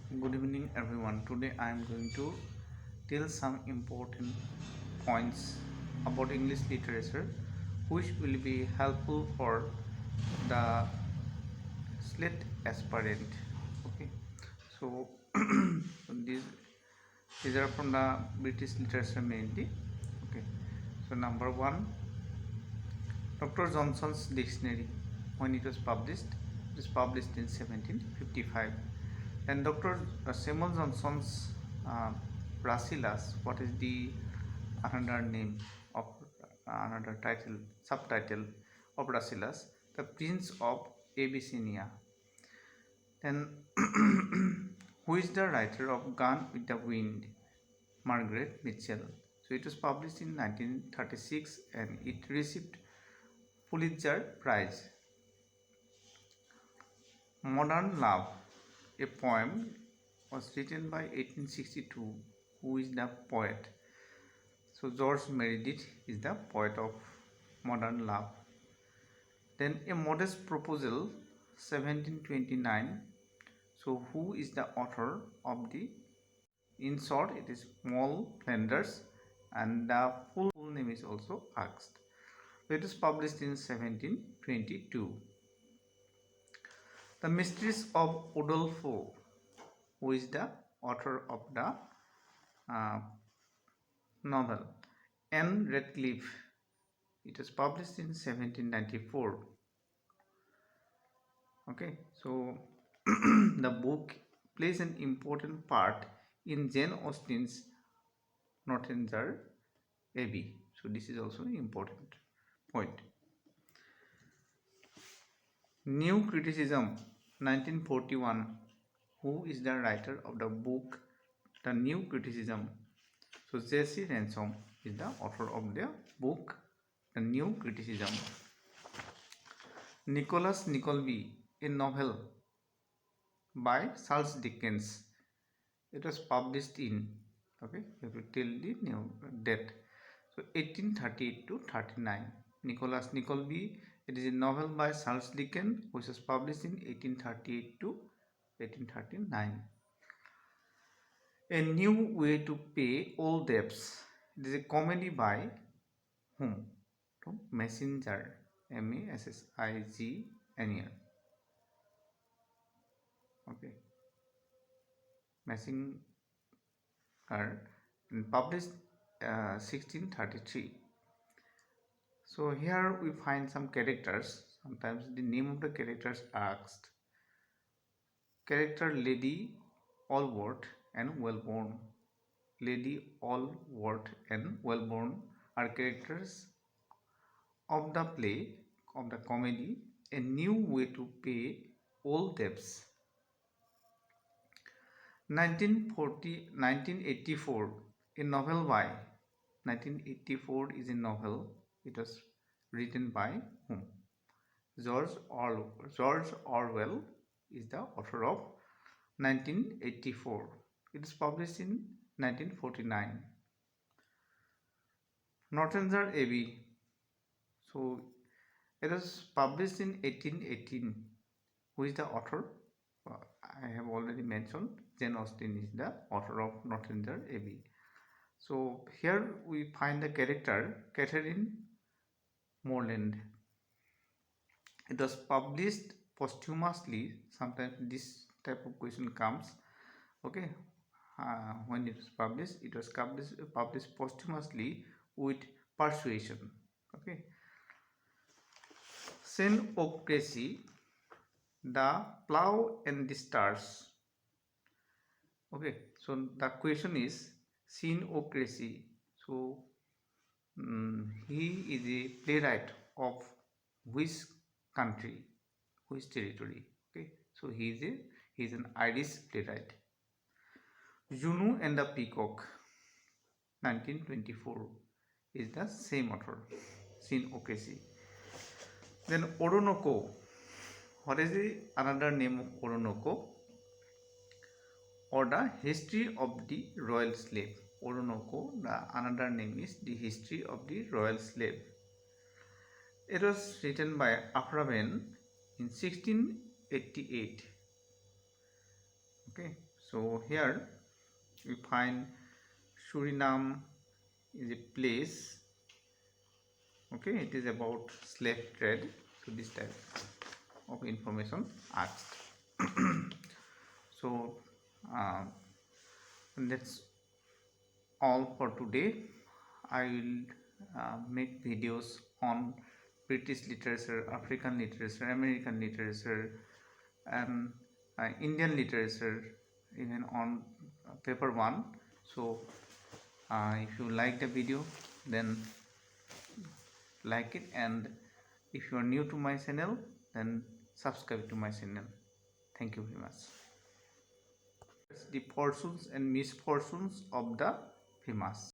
Good evening, everyone. Today I am going to tell some important points about English literature which will be helpful for the SLET aspirant. Okay, so these are from the British literature mainly. Okay, so number one, Dr. Johnson's dictionary. When it was published in 1755. And Dr. Samuel Johnson's uh, Rascilas. What is the another name of another title subtitle of Rascilas? The Prince of Abyssinia. Then who is the writer of Gone with the Wind? Margaret Mitchell. So it was published in 1936 and it received Pulitzer Prize. Modern Love, a poem, was written by 1862. Who is the poet? So George Meredith is the poet of Modern Love. Then A Modest Proposal, 1729. So who is the author of the? In short, it is Moll Flanders, and the full name is also asked. It is published in 1722. The Mysteries of Udolpho, who is the author of the novel? Anne Radcliffe. It was published in 1794. Okay, so the book plays an important part in Jane Austen's Northanger Abbey. So this is also an important point. New Criticism, 1941. Who is the writer of the book The New Criticism? So J.C. Ransom is the author of the book The New Criticism. Nicholas Nickleby, a novel by Charles Dickens. It was published in, okay, you have to tell the new date. So 1838 to 39. Nicholas Nickleby, it is a novel by Charles Dickens which was published in 1838 to 1839. A New Way to Pay All Debts. It is a comedy by whom? Messenger, Massigner. Okay, Messenger, and published 1633. So here we find some characters. Sometimes the name of the characters asked. Character Lady Allworth and Wellborn. Lady Allworth and Wellborn are characters of the play, of the comedy, A New Way to Pay All Debts. 1984, a novel by. 1984 is a novel. It was written by whom? George Orwell is the author of 1984. It is published in 1949. Northanger Abbey. So it was published in 1818. Who is the author? I have already mentioned Jane Austen is the author of Northanger Abbey. So here we find the character Catherine Morland. It was published posthumously. Sometimes this type of question comes. Okay, when it was published posthumously with persuasion. Okay, Xenocracy, The Plough and the Stars. Okay, so the question is Xenocracy. So he is a playwright of which country, which territory? Okay, so he is an Irish playwright. Juno and the Peacock, 1924, is the same author, Xenocracy. Then Orinoco. What is the another name of Orinoco? Or the History of the Royal Slave. Orinoco, the another name is the History of the Royal Slave. It was written by Afraven in 1688. Okay, So here we find Suriname is a place. Okay, it is about slave trade. So this type of information asked. So that's all for today. I will make videos on British literature, African literature, American literature, and Indian literature, even on paper one. So if you like the video, then like it, and if you are new to my channel, then subscribe to my channel. Thank you very much. The fortunes and misfortunes of the famous.